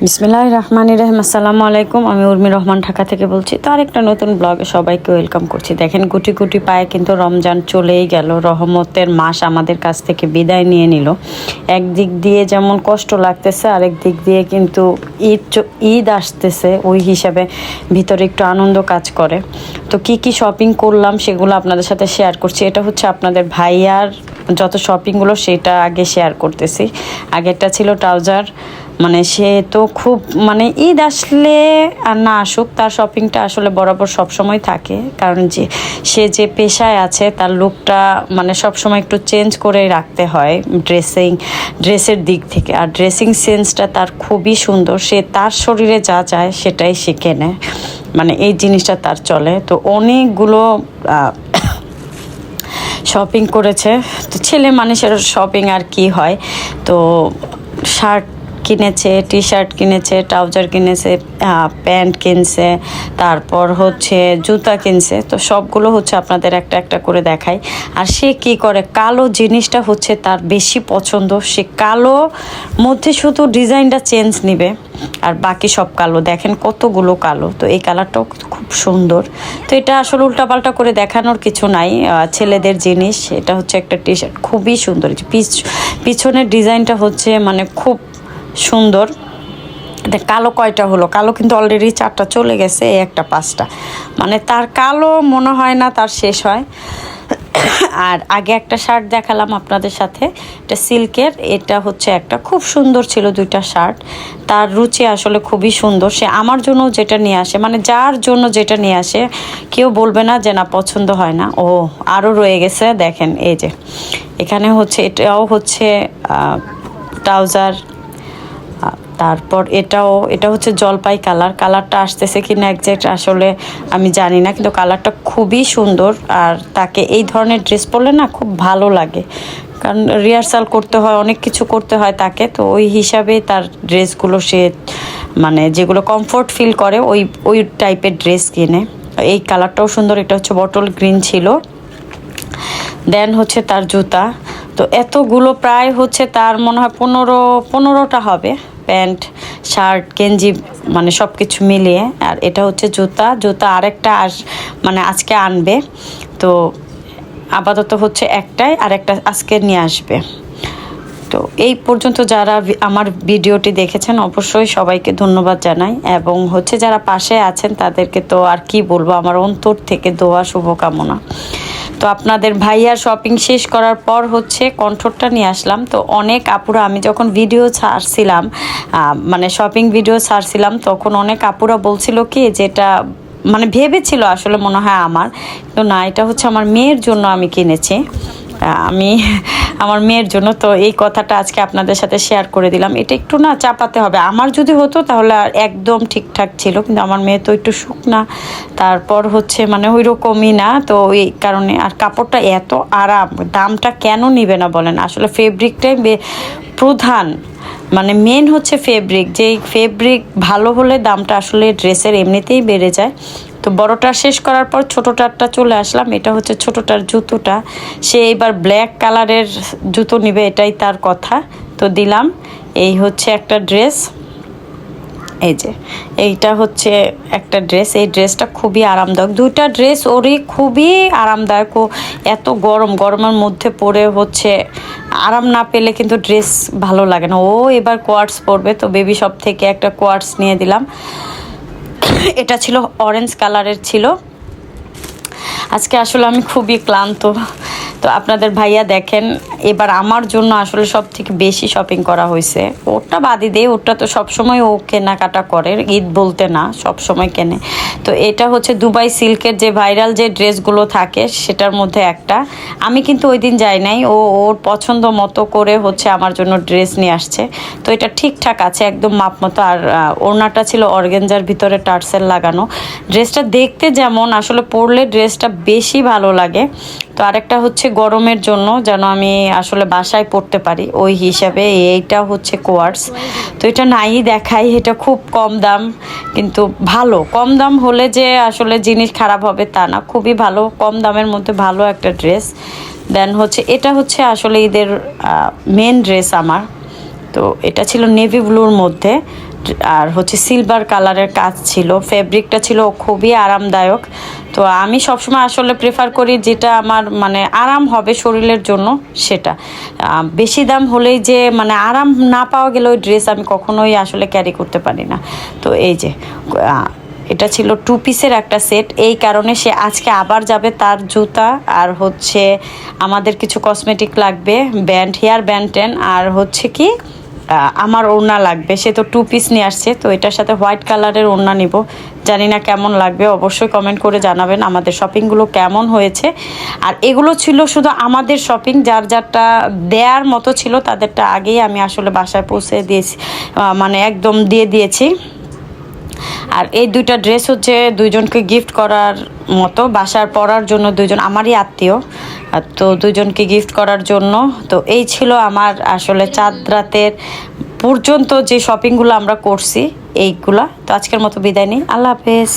বিসমিল্লাহির রহমানির রহিম। আসসালামু আলাইকুম। আমি উর্মি রহমান ঢাকা থেকে বলছি। তো আরেকটা নতুন ব্লগে সবাইকে ওয়েলকাম করছি। দেখেন গুটি গুটি পায়ে কিন্তু রমজান চলেই গেল, রহমতের মাস আমাদের কাছ থেকে বিদায় নিয়ে নিল। একদিক দিয়ে যেমন কষ্ট লাগতেছে, আরেক দিক দিয়ে কিন্তু ঈদ আসতেছে, ওই হিসাবে ভিতরে একটু আনন্দ কাজ করে। তো কি কি শপিং করলাম সেগুলো আপনাদের সাথে শেয়ার করছি। এটা হচ্ছে আপনাদের ভাইয়ার যত শপিংগুলো সেটা আগে শেয়ার করতেছি। আগেরটা ছিল ট্রাউজার, মানে সে তো খুব মানে ঈদ আসলে আর না আসুক তার শপিংটা আসলে বরাবর সবসময় থাকে, কারণ যে সে যে পেশায় আছে তার লুকটা মানে সবসময় একটু চেঞ্জ করে রাখতে হয় ড্রেসের দিক থেকে। আর ড্রেসিং সেন্সটা তার খুবই সুন্দর, সে তার শরীরে যা চায় সেটাই সে কেনে, মানে এই জিনিসটা তার চলে। তো অনেকগুলো শপিং করেছে। তো ছেলে মানুষের শপিং আর কি হয়। তো শার্ট কিনেছে, টি শার্ট কিনেছে, ট্রাউজার কিনেছে, প্যান্ট কিনছে, তারপর হচ্ছে জুতা কিনছে। তো সবগুলো হচ্ছে আপনাদের একটা একটা করে দেখাই। আর সে কি করে, কালো জিনিসটা হচ্ছে তার বেশি পছন্দ। সে কালো মধ্যে শুধু ডিজাইনটা চেঞ্জ নিবে, আর বাকি সব কালো। দেখেন কতগুলো কালো। তো এই কালারটাও খুব সুন্দর। তো এটা আসলে উল্টাপাল্টা করে দেখানোর কিছু নাই, ছেলেদের জিনিস। এটা হচ্ছে একটা টি শার্ট, খুবই সুন্দর। পিছনের ডিজাইনটা হচ্ছে মানে খুব সুন্দর। কালো কয়টা হলো, কালো কিন্তু অলরেডি 4টা চলে গেছে, এই একটা 5টা, মানে তার কালো মনে হয় না তার শেষ হয়। আর আগে একটা শার্ট দেখালাম আপনাদের সাথে, এটা সিল্কের। এটা হচ্ছে একটা খুব সুন্দর ছিল, 2টা শার্ট। তার রুচি আসলে খুবই সুন্দর। সে আমার জন্য যেটা নিয়ে আসে, মানে যার জন্য যেটা নিয়ে আসে কেউ বলবে না যে না পছন্দ হয় না। ও আরও রয়ে গেছে, দেখেন এই যে এখানে হচ্ছে, এটাও হচ্ছে ট্রাউজার। তারপর এটা হচ্ছে জলপাই কালারটা আসতেছে কিনা একজ্যাক্ট আসলে আমি জানি না, কিন্তু কালারটা খুবই সুন্দর। আর তাকে এই ধরনের ড্রেস পরলে না খুব ভালো লাগে, কারণ রিহার্সাল করতে হয়, অনেক কিছু করতে হয় তাকে। তো ওই হিসাবে তার ড্রেসগুলো সে মানে যেগুলো কমফোর্ট ফিল করে ওই টাইপের ড্রেস কিনে। এই কালারটাও সুন্দর। এটা হচ্ছে বটল গ্রিন ছিল। দেন হচ্ছে তার জুতা। তো এতগুলো প্রায় হচ্ছে তার মনে হয় 15টা হবে, প্যান্ট শার্ট গেঞ্জি মানে সব কিছু মিলিয়ে। আর এটা হচ্ছে জুতা আরেকটা মানে আজকে আনবে। তো আপাতত হচ্ছে একটাই, আর একটা আজকে নিয়ে আসবে। তো এই পর্যন্ত যারা আমার ভিডিওটি দেখেছেন অবশ্যই সবাইকে ধন্যবাদ জানাই, এবং হচ্ছে যারা পাশে আছেন তাদেরকে তো আর কি বলবো, আমার অন্তর থেকে দোয়া শুভকামনা। তো আপনাদের ভাইয়ার শপিং শেষ করার পর হচ্ছে কণ্ঠটা নিয়ে আসলাম। তো অনেক আপুরা, আমি যখন ভিডিও ছাড়ছিলাম মানে শপিং ভিডিও ছাড়ছিলাম, তখন অনেক আপুরা বলছিল কি যেটা মানে ভেবেছিল আসলে মনে হয় আমার, তো না, এটা হচ্ছে আমার মেয়ের জন্য আমি কিনেছি, আমি আমার মেয়ের জন্য। তো এই কথাটা আজকে আপনাদের সাথে শেয়ার করে দিলাম। এটা একটু না চাপাতে হবে, আমার যদি হতো তাহলে একদম ঠিকঠাক ছিল, কিন্তু আমার মেয়ে তো একটু শুকনা, তারপর হচ্ছে মানে ওই রকমই না। তো এই কারণে, আর কাপড়টা এত আরাম, দামটা কেন নিবে না বলেন, আসলে ফেব্রিকটাই প্রধান, মানে মেন হচ্ছে ফেব্রিক। যেই ফেব্রিক ভালো হলে দামটা আসলে ড্রেসের এমনিতেই বেড়ে যায়। তো বড়টা শেষ করার পর ছোটোটারটা চলে আসলাম। এটা হচ্ছে ছোটোটার জুতোটা, সে এবার ব্ল্যাক কালারের জুতো নিবে, এটাই তার কথা। তো দিলাম। এই হচ্ছে একটা ড্রেস, এই যে এইটা হচ্ছে একটা ড্রেস। এই ড্রেসটা খুবই আরামদায়ক, 2টা ড্রেস ওরই খুবই আরামদায়ক। ও এত গরমের মধ্যে পরে হচ্ছে আরাম না পেলে কিন্তু ড্রেস ভালো লাগে না। ও এবার কোয়ার্টস পরবে, তো বেবি শপ থেকে একটা কোয়ার্টস নিয়ে দিলাম। এটা ছিল অরেঞ্জ কালারের ছিল। আজকে আসলে আমি খুবই ক্লান্ত। তো আপনাদের ভাইয়া দেখেন এবার আমার জন্য আসলে সব থেকে বেশি শপিং করা হয়েছে। ওটা বাদই দেয়, ওটা তো সবসময় ও কেনাকাটা করে, ঈদ বলতে না, সবসময় কেনে। তো এটা হচ্ছে দুবাই সিল্কের যে ভাইরাল যে ড্রেসগুলো থাকে সেটার মধ্যে একটা। আমি কিন্তু ওই দিন যাই নাই, ওর পছন্দ মতো করে হচ্ছে আমার জন্য ড্রেস নিয়ে আসছে। তো এটা ঠিকঠাক আছে, একদম মাপ মতো। আর ওড়নাটা ছিল অর্গেঞ্জার ভিতরে টার্সেল লাগানো। ড্রেসটা দেখতে যেমন, আসলে পরলে ড্রেসটা বেশি ভালো লাগে। তো আরেকটা হচ্ছে গরমের জন্য যেন আমি আসলে বাসায় পরতে পারি, ওই হিসাবে এইটা হচ্ছে কোয়ার্টস। তো এটা নাই দেখাই, এটা খুব কম দাম, কিন্তু ভালো। কম দাম হলে যে আসলে জিনিস খারাপ হবে তা না, খুবই ভালো, কম দামের মধ্যে ভালো একটা ড্রেস। দেন হচ্ছে এটা হচ্ছে আসলে ঈদের মেন ড্রেস আমার। তো এটা ছিল নেভি ব্লুর মধ্যে, আর হচ্ছে সিলভার কালারের কাজ ছিল, ফেব্রিকটা ছিল খুবই আরামদায়ক। তো আমি সবসময় আসলে প্রেফার করি যেটা আমার মানে আরাম হবে শরীরের জন্য সেটা। বেশি দাম হলেই যে মানে আরাম না পাওয়া গেলে ওই ড্রেস আমি কখনোই আসলে ক্যারি করতে পারি না। তো এই যে এটা ছিল 2 পিসের একটা সেট, এই কারণে সে আজকে আবার যাবে তার জুতা আর হচ্ছে আমাদের কিছু কসমেটিক লাগবে, ব্যান্ড, হেয়ার ব্যান্ড আর হচ্ছে কি আমার ওড়না লাগবে। সে তো 2 পিস নিয়ে আসছে, তো এটার সাথে হোয়াইট কালারের ওড়না নিব। জানি না কেমন লাগবে, অবশ্যই কমেন্ট করে জানাবেন আমাদের শপিংগুলো কেমন হয়েছে। আর এগুলো ছিল শুধু আমাদের শপিং, যার যারটা দেওয়ার মতো ছিল তাদেরটা আগেই আমি আসলে বাসায় পৌঁছে দিয়েছি, মানে একদম দিয়ে দিয়েছি। আর এই 2টা ড্রেস হচ্ছে 2জনকে গিফট করার মতো, বাসার পরার জন্য, 2জন আমারই আত্মীয়, তো 2জনকে গিফট করার জন্য। তো এই ছিল আমার আসলে চাঁদ রাতের পর্যন্ত যে শপিংগুলো আমরা করছি এইগুলা। তো আজকের মতো বিদায় নিই, আল্লাহ হাফেজ।